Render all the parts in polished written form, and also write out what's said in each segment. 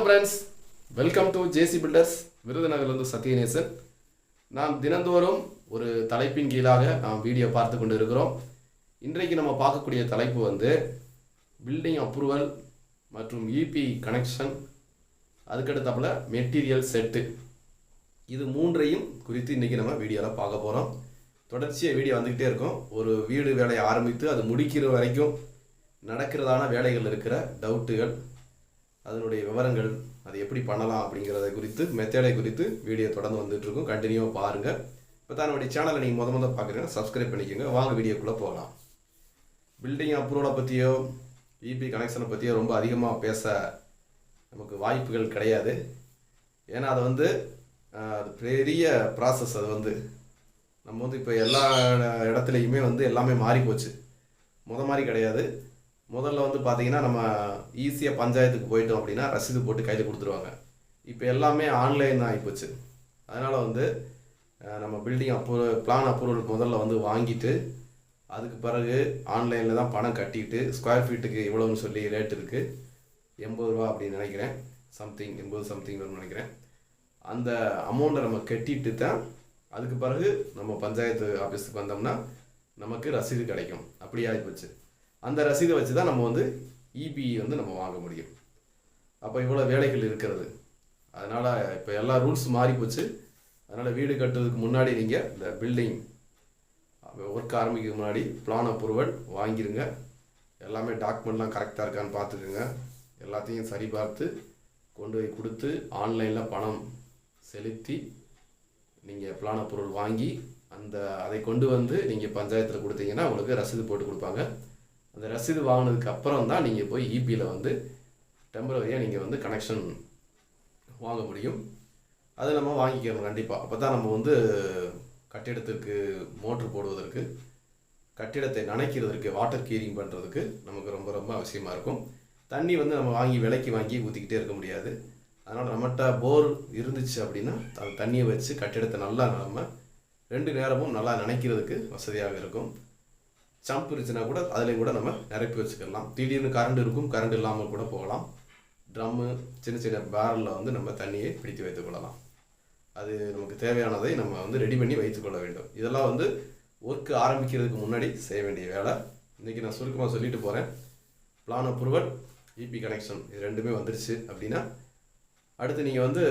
Friends, welcome to JC builders. விருதுநகர்லேருந்து சத்யநேசன். நாம் தினந்தோறும் ஒரு தலைப்பின் கீழாக நாம் வீடியோ பார்த்து கொண்டு இருக்கிறோம். இன்றைக்கு நம்ம பார்க்கக்கூடிய தலைப்பு வந்து பில்டிங் அப்ரூவல் மற்றும் இபி கனெக்ஷன், அதுக்கடுத்தாப்புல மெட்டீரியல் செட்டு, இது மூன்றையும் குறித்து இன்றைக்கி நம்ம வீடியோவில் பார்க்க போகிறோம். தொடர்ச்சியாக வீடியோ வந்துக்கிட்டே இருக்கும். ஒரு வீடு வேலையை ஆரம்பித்து அது முடிக்கிற வரைக்கும் நடக்கிறதான வேலைகள் இருக்கிற டவுட்டுகள், அதனுடைய விவரங்கள், அது எப்படி பண்ணலாம் அப்படிங்கிறத குறித்து, மெத்தடை குறித்து வீடியோ தொடர்ந்து வந்துட்டுருக்கும். கண்டினியூவாக பாருங்கள். இப்போ தான் நம்முடைய சேனலை நீங்கள் முத பார்க்குறீங்கன்னா சப்ஸ்கிரைப் பண்ணிக்கோங்க. வாங்க வீடியோக்குள்ளே போகலாம். பில்டிங் அப்ரூவலை பற்றியோ இபி கனெக்ஷனை பற்றியோ ரொம்ப அதிகமாக பேச நமக்கு வாய்ப்புகள் கிடையாது. ஏன்னா அது வந்து அது பெரிய ப்ராசஸ். அது வந்து நம்ம வந்து இப்போ எல்லா இடத்துலையுமே வந்து எல்லாமே மாறி போச்சு. மாதிரி கிடையாது. முதல்ல வந்து பார்த்திங்கன்னா நம்ம ஈஸியாக பஞ்சாயத்துக்கு போயிட்டோம் அப்படின்னா ரசீது போட்டு கையில் கொடுத்துருவாங்க. இப்போ எல்லாமே ஆன்லைன் ஆகிப்போச்சு. அதனால் வந்து நம்ம பில்டிங் பிளான் அப்ரூவல் முதல்ல வந்து வாங்கிட்டு அதுக்கு பிறகு ஆன்லைனில் தான் பணம் கட்டிட்டு ஸ்கொயர் ஃபீட்டுக்கு இவ்வளோன்னு சொல்லி ரேட் இருக்குது, 80 ரூபா அப்படின்னு நினைக்கிறேன், சம்திங் 80 சம்திங் வரும்னு நினைக்கிறேன். அந்த அமௌண்ட்டை நம்ம கட்டிட்டு தான் அதுக்கு பிறகு நம்ம பஞ்சாயத்து ஆஃபீஸுக்கு வந்தோம்னா நமக்கு ரசீது கிடைக்கும். அப்படி ஆகிப்போச்சு. அந்த ரசீதை வச்சு தான் நம்ம வந்து இபி வந்து நம்ம வாங்க முடியும். அப்போ இவ்வளோ வேலைகள் இருக்கிறது. அதனால் இப்போ எல்லா ரூல்ஸ் மாறி போச்சு. அதனால் வீடு கட்டுறதுக்கு முன்னாடி நீங்கள் இந்த பில்டிங் ஒர்க் ஆரம்பிக்கிறதுக்கு முன்னாடி பிளான் அப்ரூவல் வாங்கிடுங்க. எல்லாமே டாக்குமெண்ட்லாம் கரெக்டாக இருக்கான்னு பார்த்துக்குங்க. எல்லாத்தையும் சரி பார்த்து கொண்டு போய் கொடுத்து ஆன்லைனில் பணம் செலுத்தி நீங்கள் பிளான் அப்ரூவல் வாங்கி அதை கொண்டு வந்து நீங்கள் பஞ்சாயத்தில் கொடுத்தீங்கன்னா உங்களுக்கு ரசீது போட்டு கொடுப்பாங்க. அந்த ரசீது வாங்கினதுக்கு அப்புறம் தான் நீங்கள் போய் இபியில் வந்து டெம்பரரியாக நீங்கள் வந்து கனெக்ஷன் வாங்க முடியும். அதை நம்ம வாங்கிக்கணும் கண்டிப்பாக. அப்போ தான் நம்ம வந்து கட்டிடத்திற்கு மோட்ரு போடுவதற்கு, கட்டிடத்தை நனைக்கிறதுக்கு, வாட்டர் கீரிங் பண்ணுறதுக்கு நமக்கு ரொம்ப ரொம்ப அவசியமாக இருக்கும். தண்ணி வந்து நம்ம விலைக்கு வாங்கி ஊற்றிக்கிட்டே இருக்க முடியாது. அதனால் நம்மகிட்ட போர் இருந்துச்சு அப்படின்னா அந்த தண்ணியை வச்சு கட்டிடத்தை நல்லா நம்ம 2 நேரமும் நல்லா நனைக்கிறதுக்கு வசதியாக இருக்கும். சம்ப் இருந்துச்சுன்னா கூட அதில் கூட நம்ம நிரப்பி வச்சுக்கலாம். திடீர்னு கரண்ட் இருக்கும், கரண்ட் இல்லாமல் கூட போகலாம். ட்ரம்மு, சின்ன சின்ன பேரலில் வந்து நம்ம தண்ணியை பிடித்து வைத்துக் கொள்ளலாம். அது நமக்கு தேவையானதை நம்ம வந்து ரெடி பண்ணி வைத்துக்கொள்ள வேண்டும். இதெல்லாம் வந்து ஒர்க்கு ஆரம்பிக்கிறதுக்கு முன்னாடி செய்ய வேண்டிய வேலை. இன்றைக்கி நான் சுருக்கமாக சொல்லிட்டு போகிறேன். பிளான் அப்ரூவல், இபி கனெக்ஷன், இது ரெண்டுமே வந்துருச்சு அப்படின்னா அடுத்து நீங்கள் வந்து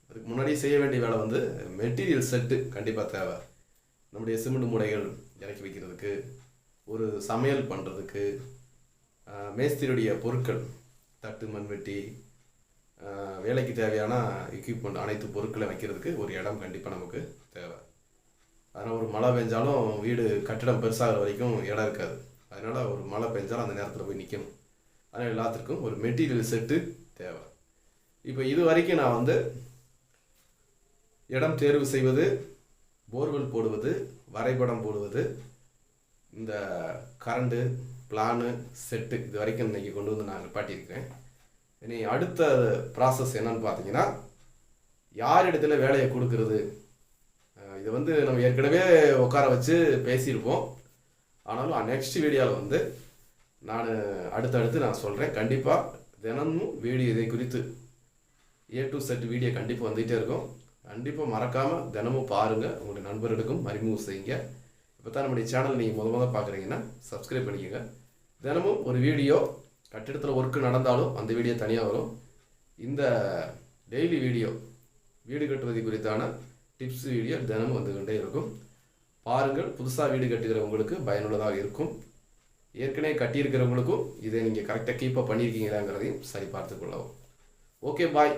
அதுக்கு முன்னாடி செய்ய வேண்டிய வேலை வந்து மெட்டீரியல் செட்டு கண்டிப்பாக தேவை. நம்முடைய சிமெண்ட் மூடைகள் இறக்கி வைக்கிறதுக்கு, ஒரு சமையல் பண்ணுறதுக்கு, மேஸ்திரியுடைய பொருட்கள், தட்டு, மண்வெட்டி, வேலைக்கு தேவையான எக்யூப்மெண்ட், அனைத்து பொருட்களை வைக்கிறதுக்கு ஒரு இடம் கண்டிப்பாக நமக்கு தேவை. அதனால் ஒரு மழை பெஞ்சாலும் வீடு கட்டிடம் பெருசாகிற வரைக்கும் இடம் இருக்காது. அதனால் ஒரு மழை பெஞ்சாலும் அந்த நேரத்தில் போய் நிற்கணும். அதனால் எல்லாத்துக்கும் ஒரு மெட்டீரியல் செட்டு தேவை. இப்போ இது வரைக்கும் நான் வந்து இடம் தேர்வு செய்வது, போர்வெல் போடுவது, வரைபடம் போடுவது, இந்த கரண்டு, பிளானு, செட்டு, இது வரைக்கும் இன்றைக்கி கொண்டு வந்து நான் நிப்பாட்டியிருக்கிறேன். இனி அடுத்த ப்ராசஸ் என்னன்னு பார்த்தீங்கன்னா, யார் இடத்துல வேலையை கொடுக்கறது. இதை வந்து நம்ம ஏற்கனவே உட்கார வச்சு பேசியிருப்போம். ஆனாலும் நெக்ஸ்ட் வீடியோவில் வந்து நான் அடுத்தடுத்து நான் சொல்கிறேன். கண்டிப்பாக தினமும் வீடியோ இதை குறித்து A to Z வீடியோ கண்டிப்பாக வந்துகிட்டே இருக்கும். கண்டிப்பாக மறக்காமல் தினமும் பாருங்கள். உங்களுடைய நண்பர்களுக்கும் அறிமுகம் செய்யுங்க. இப்போ தான் நம்முடைய சேனல் நீங்கள் முத பார்க்குறீங்கன்னா சப்ஸ்கிரைப் பண்ணிக்கோங்க. தினமும் ஒரு வீடியோ, கட்டிடத்தில் ஒர்க்கு நடந்தாலும் அந்த வீடியோ தனியாக வரும். இந்த டெய்லி வீடியோ, வீடு கட்டுவது குறித்தான டிப்ஸ் வீடியோ தினமும் வந்து கொண்டே இருக்கும். பாருங்கள். புதுசாக வீடு கட்டுகிறவங்களுக்கு பயனுள்ளதாக இருக்கும். ஏற்கனவே கட்டியிருக்கிறவங்களுக்கும் இதை நீங்கள் கரெக்டாக கீப்பப் பண்ணியிருக்கீங்களாங்கிறதையும் சரி பார்த்து கொள்ளவும். ஓகே, பாய்.